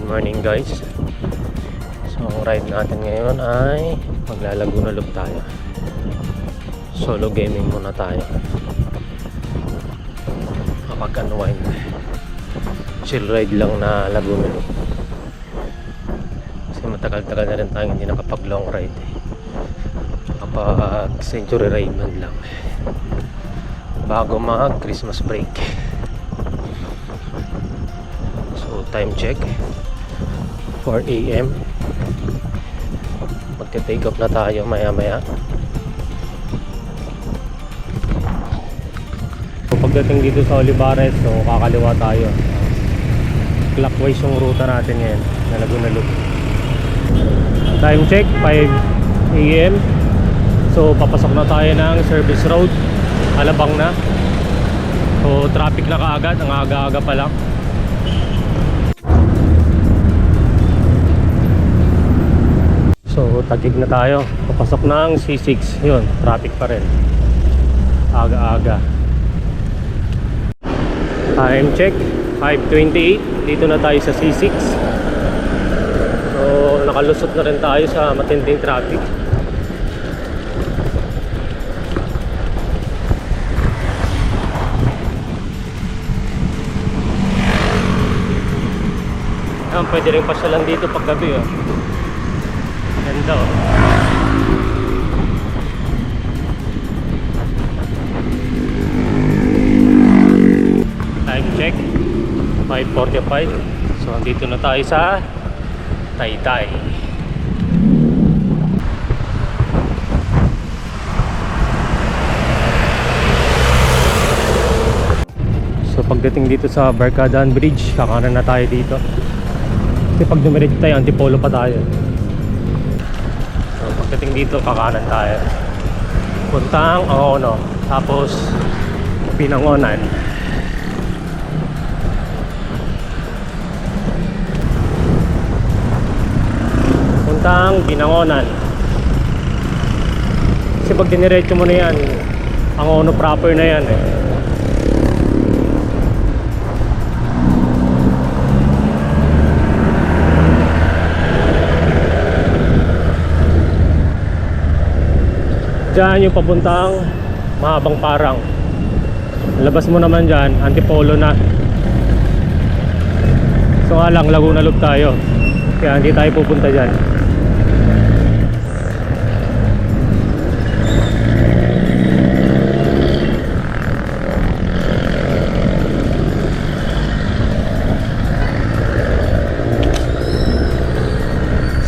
morning guys. So ang ride natin ngayon ay maglalaguna loop tayo. Solo gaming muna tayo. Mag-unwind. Chill ride lang na Laguna Loop. Kasi matagal-tagal na rin tayong hindi nakapag long ride. Kapag century ride man lang. Bago mag Christmas break. So time check 4 AM. Magte-take off na tayo maya-maya. So pagdating dito sa Olivares, so kakaliwa tayo. Clockwise yung ruta natin ngayon na Laguna Loop. Time check 5 AM. So papasok na tayo ng service road. Alabang na. So traffic na kaagad, ang aga-aga pa lang. So tagig na tayo. Papasok ng C6. Yun, traffic pa rin. Aga-aga. Time check 5:28. Dito na tayo sa C6. So nakalusot na rin tayo sa matinding traffic. Pwede rin pasyalan dito pag gabi, oh. Ganda, oh. Time check 5:45. So andito na tayo sa Taytay. So pagdating dito sa Barkadaan Bridge, kakanan na tayo dito. Kasi pag dumiretso tayo, Antipolo pa tayo. So pagdating dito, kakanan tayo. Puntang Angono. Tapos Binangonan. Puntang Binangonan. Kasi pag diniretso mo na yan, Angono proper na yan eh. Diyan yung papuntang Mahabang Parang. Labas mo naman dyan, Antipolo na. So nga lang, Laguna Loop tayo. Kaya hindi tayo pupunta dyan.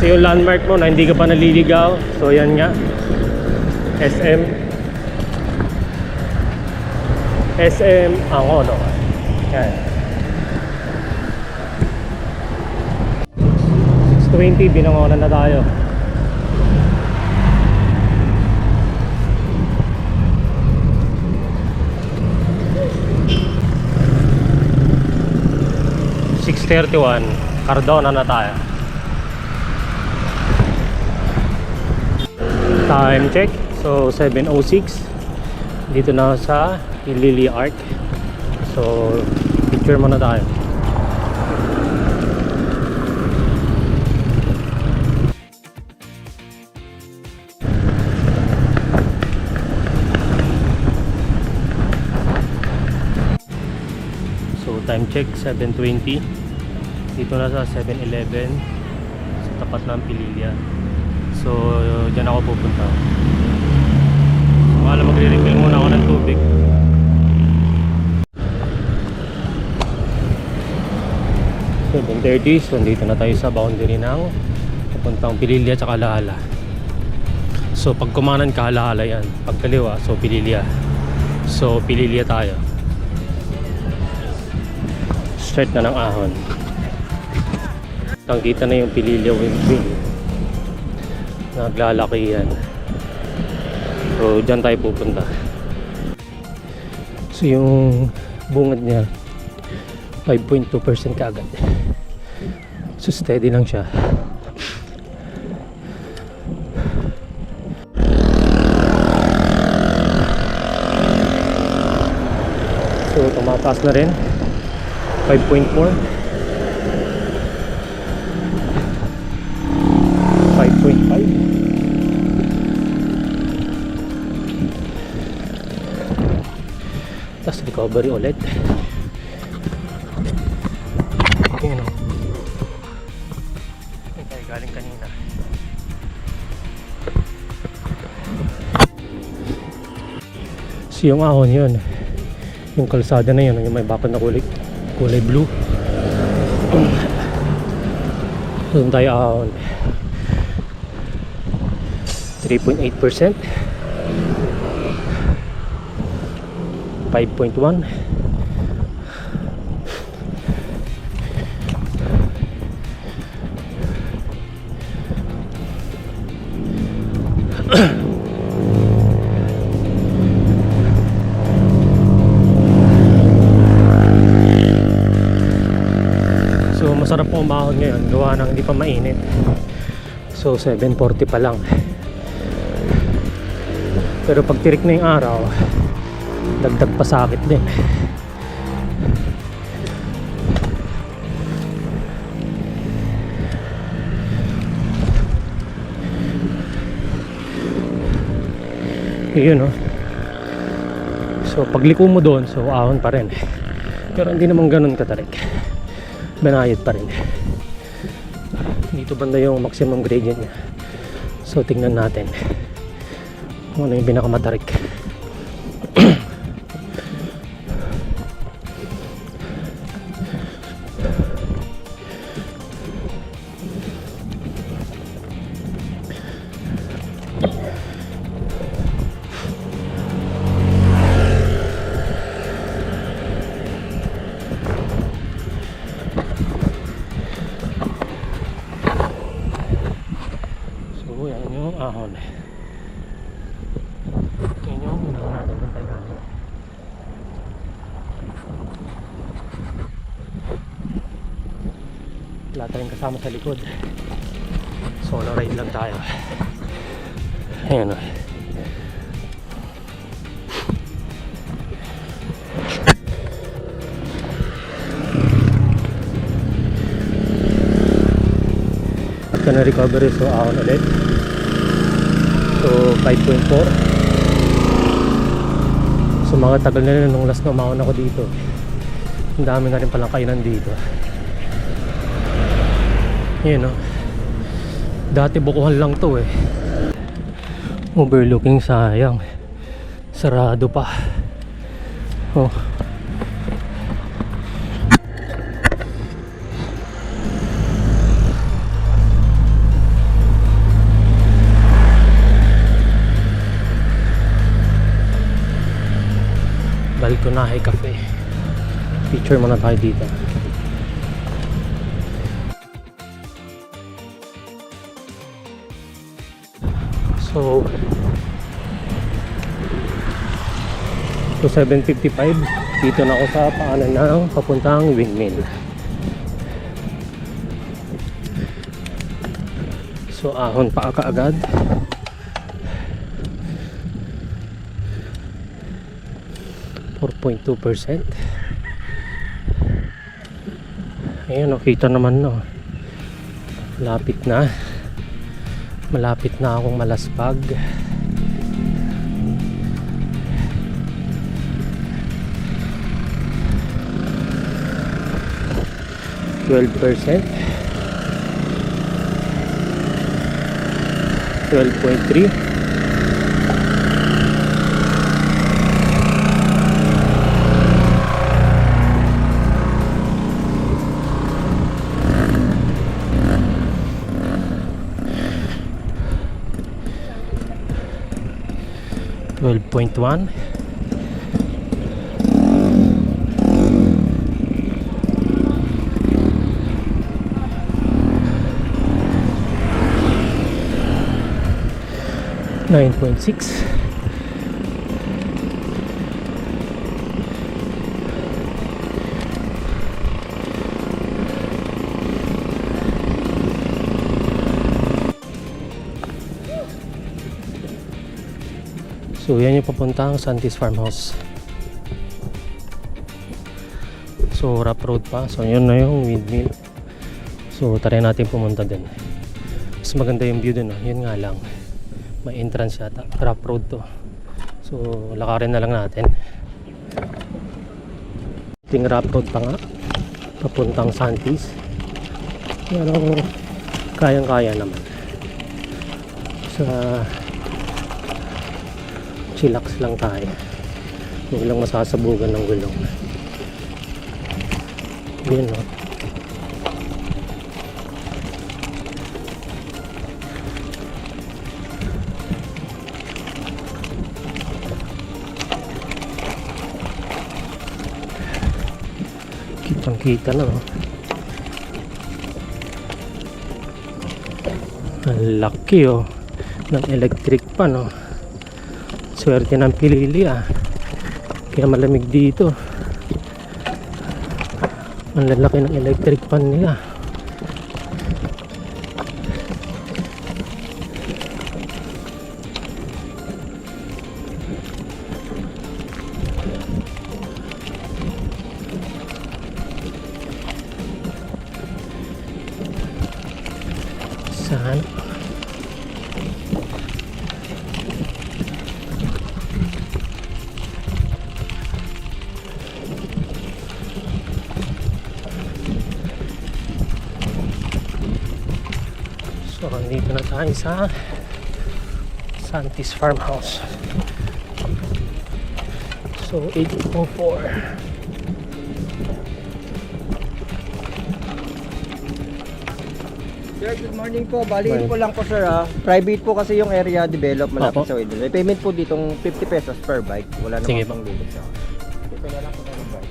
So yung landmark mo na hindi ka pa naliligaw. So yan nga, SM Angono. Yan. 6:20, Binangonan na tayo. (6:31) Cardona na tayo. Time check. So 7:06. Dito na sa Lily Arc. So picture muna tayo. So time check 7:20. Dito na sa 7-Eleven sa tapat ng Pililya. So dyan ako pupunta. Wala, magre-refill muna ako ng tubig. So 7:30, so dito na tayo sa boundary ng papuntang Pililya at Alaala. So pag kumanan ka, Alaala yan. Pag kaliwa, so Pililya. So Pililya tayo. Start na ng ahon. Tangkita na yung Pililya windmill. Naglalaki yan. So dyan tayo pupunta. So yung bungad niya 5.2% kaagad. So steady lang siya. So tumataas na rin 5.4. recovery ulit. Yun o. Yun tayo galing kanina. So yung ahon yun, yung kalsada na yun, yung may bakod na kulay blue. Doon tayo ahon. 3.8%, 5.1. So masarap po umahon ngayon, gawa ng hindi pa mainit. So 7:40 pa lang. Pero pag tirik na yung araw, dagdag pa sakit din. Yun no. So pagliko mo doon, so ahon pa rin. Pero hindi naman ganun katarik. Banayad pa rin. Dito banda yung maximum gradient niya. So tingnan natin kung ano yung pinakamatarik. So yan yung ahon. Yan yung unang natin ng Tagalog. Wala tayong kasama sa likod. Solo ride lang tayo. Ayan o. At ka na recovery, so ahon ulit. So 5.4. So mga tagal na rin nung last na umahon ako dito. Ang dami na rin palang kainan dito. Yun o. Dati bukuhan lang to eh. Overlooking, sayang. Sarado pa. Oh. Balconahe Cafe. Picture muna tayo dito. So 7:55 dito na ako sa paanan ng papuntang windmill. So ahon pa kaagad. .2%. Ayan, nakita naman no. Malapit na akong malaspag. %12, 12.3. .1. .6. So yan yung papuntang Santis Farmhouse. So rough road pa. So yun na yung windmill. So try natin pumunta din. Mas maganda yung view dun. Yun nga lang, may entrance yata. Rough road to. So lakarin na lang natin. Ting rough road pa nga papuntang Santis, pero kayang-kaya naman sa chillax lang tayo, huwag lang masasabugan ng gulong. Yun, no? Kitang-kita na, no? Ang laki, oh, ng electric pan, no? Swerte ng Pilili, ah, kaya malamig dito. Ang lalaki ng electric pan nila. Saan? So, andito na tayo sa Santis Farmhouse. So, 804. Sir, good morning po. Baliin po lang po, sir, ha. Private po kasi yung area develop malapit Opo. sa Widol. May payment po ditong 50 pesos per bike. Wala Sige namang pang limit sa akin. Ito na lang po tayo ng bike.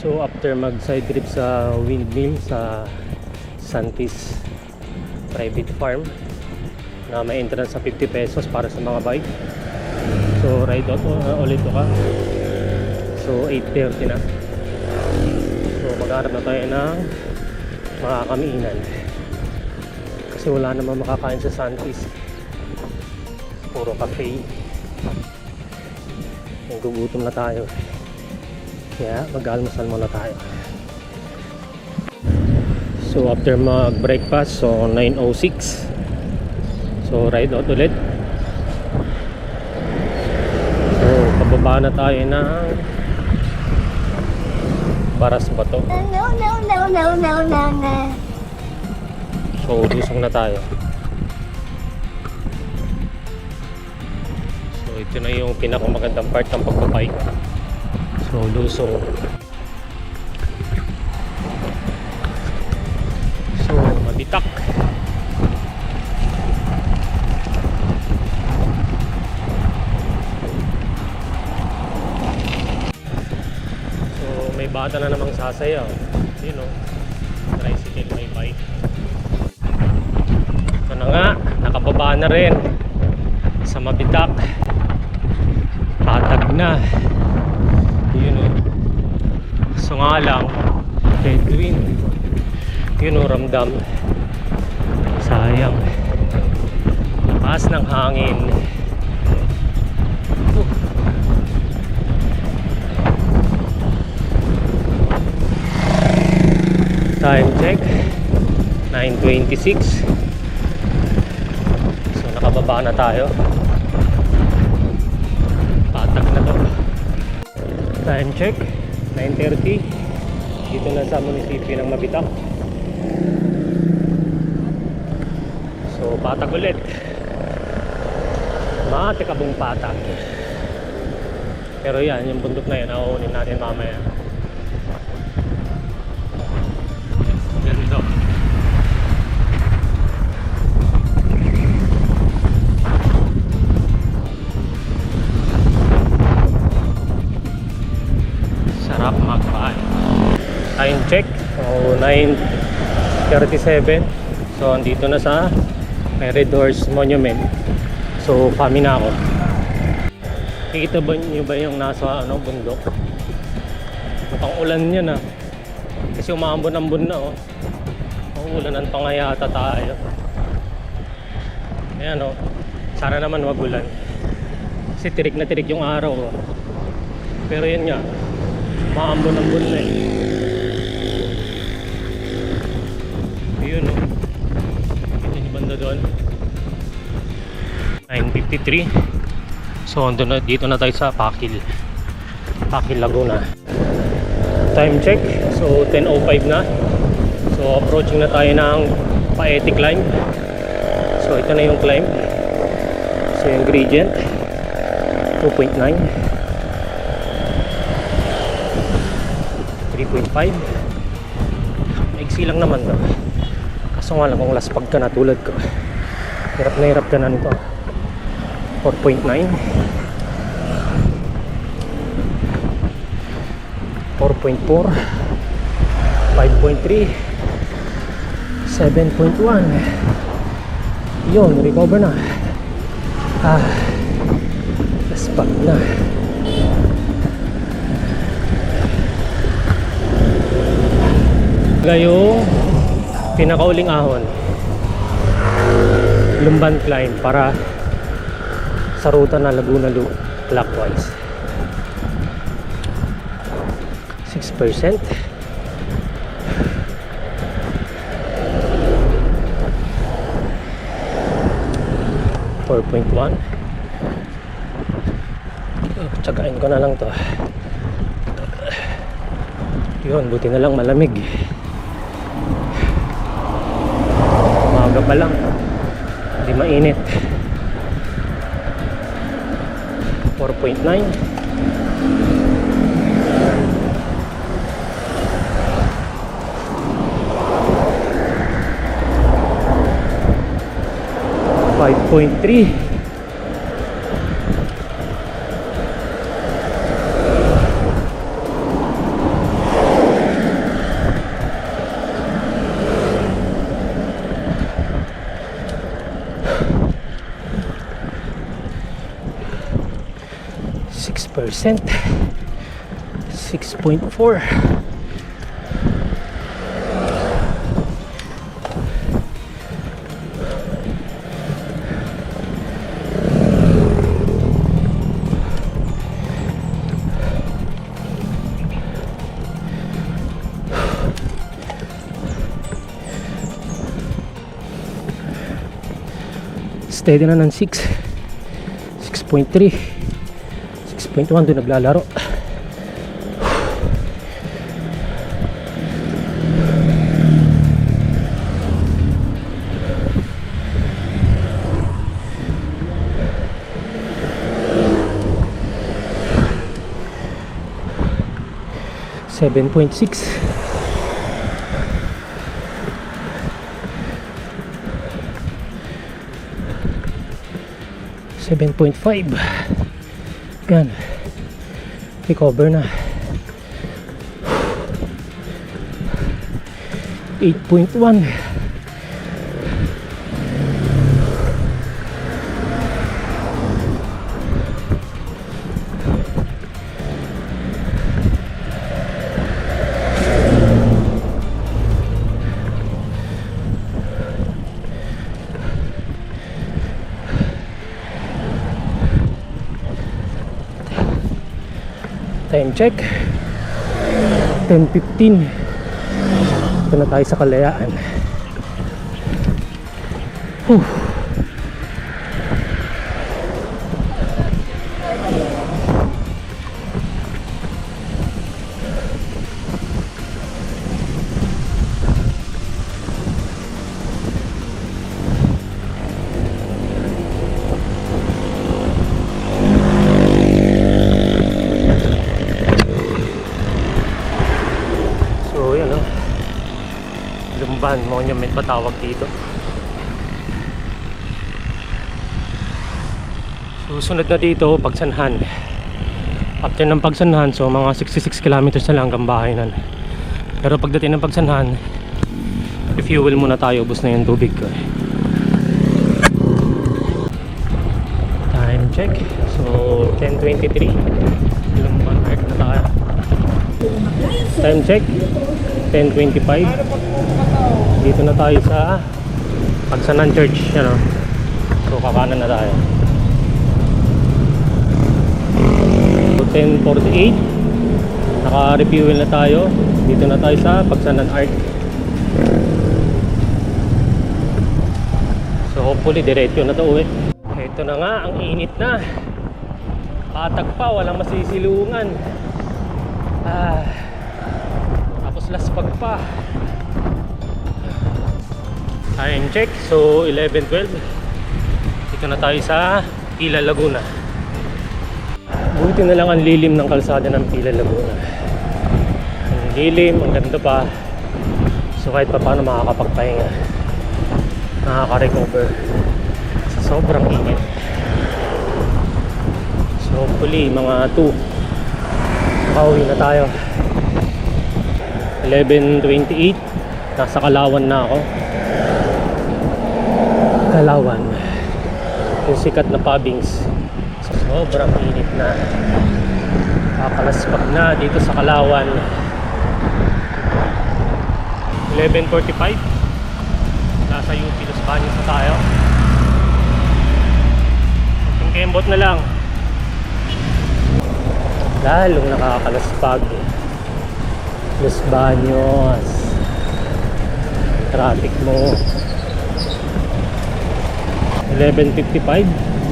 So after mag side trip sa windmill sa Santis private farm na may entrance sa 50 pesos para sa mga bike, so ride out ulit ka. So 8:30 na, so magharap na tayo ng makakamiinan kasi wala namang makakain sa Santis, puro cafe. Nagugutom na tayo, kaya mag-almusal muna tayo. So after mag-breakfast, so 9:06, so ride out ulit. So pababa na tayo ng Baras Bato. So lusong na tayo. So ito na yung pinakamagandang part ng pagbabike. So lusong. So mabitak. may bata na namang sasayaw. Yun o. Tricycle, may bike. Ito na nga, nakababa na rin sa Mabitak. Patag na. Yun o. So nga lang, headwind. Yun o, ramdam. Sayang. Lakas ng hangin. Time check 9:26. So nakababa na tayo. Patag na to. Time check 9:30. Dito na sa munisipyo ng Mabitak. So patag ulit. Matikabong patag. Pero yan, yung bundok na yan, nauunin natin mamaya. Ganito. Sarap magpaan. Time check. So 9:37. So andito na sa Red Horse Monument. So kami na ako. Kikita ba nyo ba yung nasa bundok? Mukhang ulan yan ah. Kasi umaambon-ambon na oh. Maulanan pa nga yata tayo. Ayan oh. Sana naman wag ulan. Kasi tirik na tirik yung araw oh. Pero yun nga, maambon-ambon na eh. Ayun oh. Kita nyo banda doon. 9:53. So dito na tayo sa Pakil Laguna. Time check. So 10:05 na. So approaching na tayo ng Paeti climb. So ito na yung climb. So yung gradient 2.9 3.5. Maiksi lang naman to. Kaso nga lang kung laspag ka na tulad ko, hirap na hirap ka na nito. 4.9 4.4 5.3 7.1. Yun, recover na. Laspag na. Yung pinakauling ahon, Lumban climb para sa ruta na Laguna Loop clockwise. 6%. $4.1. Tsagain ko na lang to. Yun, buti na lang malamig. Maaga pa lang, hindi mainit. 4.9. $5.3. %, 6.4. Steady na ng 6, 6.3, 6.1 doon naglalaro. $7.6. $7.5. Gan. Recover na. 8.1. Time check 10:15. Ito na tayo sa Kalayaan. Whew. So yan o, Lumban Monument pa tawag dito. Susunod na dito Pagsanhan. After ng Pagsanhan, so mga 66 kilometers na lang hanggang bahay nun. Pero pagdating ng Pagsanhan, refuel muna tayo, ubos na yung tubig ko. Time check, so 10:23. Lumban Park na tayo. Time check 10:25. Dito na tayo sa Pagsanhan Church, ano. So kakanan na tayo. So 10:48. Naka-refuel na tayo. Dito na tayo sa Pagsanhan Arc. So hopefully diretso na to uwi. Ito na nga, ang init na. Patag pa, walang masisilungan. Tapos laspag pa. Time check, so 11:12. Dito na tayo sa Pila, Laguna. Buti na lang ang lilim ng kalsada ng Pila, Laguna. Ang lilim, ang ganda pa. So kahit pa paano makakapagpahinga, nakaka-recover sa sobrang init. So hopefully mga 2 pauwi na tayo. 11:28. Nasa Kalawan na ako. Kalawan, yung sikat na Pabings. So sobrang init na. Kakalaspag na dito sa Kalawan. 11:45. Nasa UP Los Baños na tayo. Kembot na lang. Lalong nakakalaspag. Los Baños. Traffic mo. 11:55.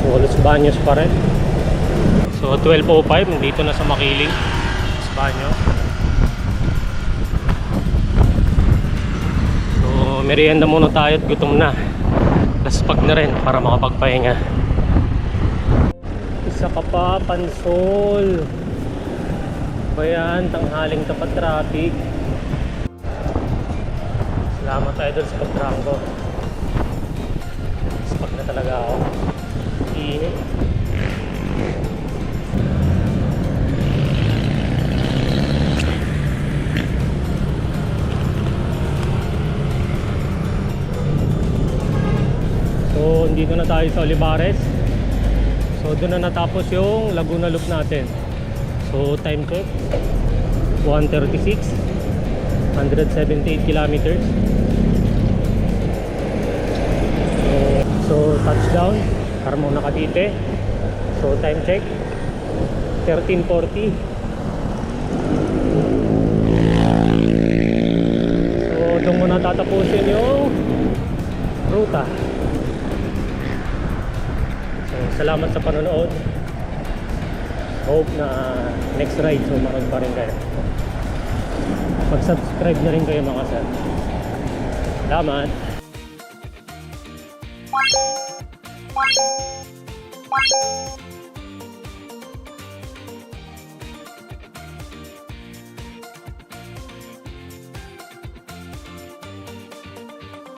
So Los Baños pa rin. So 12:05. Nandito na sa Makiling, Los Baños. So merienda muna tayo at gutom na. Laspag na rin para makapagpahinga. Isa ka pa, Pansol. Bayan, tanghaling tapat traffic. Salamat tayo doon sa pagtrangko. Spag na talaga ako. Init. So, dito na tayo sa Olivares. So, doon na natapos yung Laguna Loop natin. So, time check 1:36. 178 kilometers. So touchdown Carmona, Cavite. So time check 13:40. So doon muna tatapusin yung ruta. So salamat sa panonood. Hope na next ride sumunod pa rin kayo. Mag-subscribe na rin kayo mga sir. Salamat.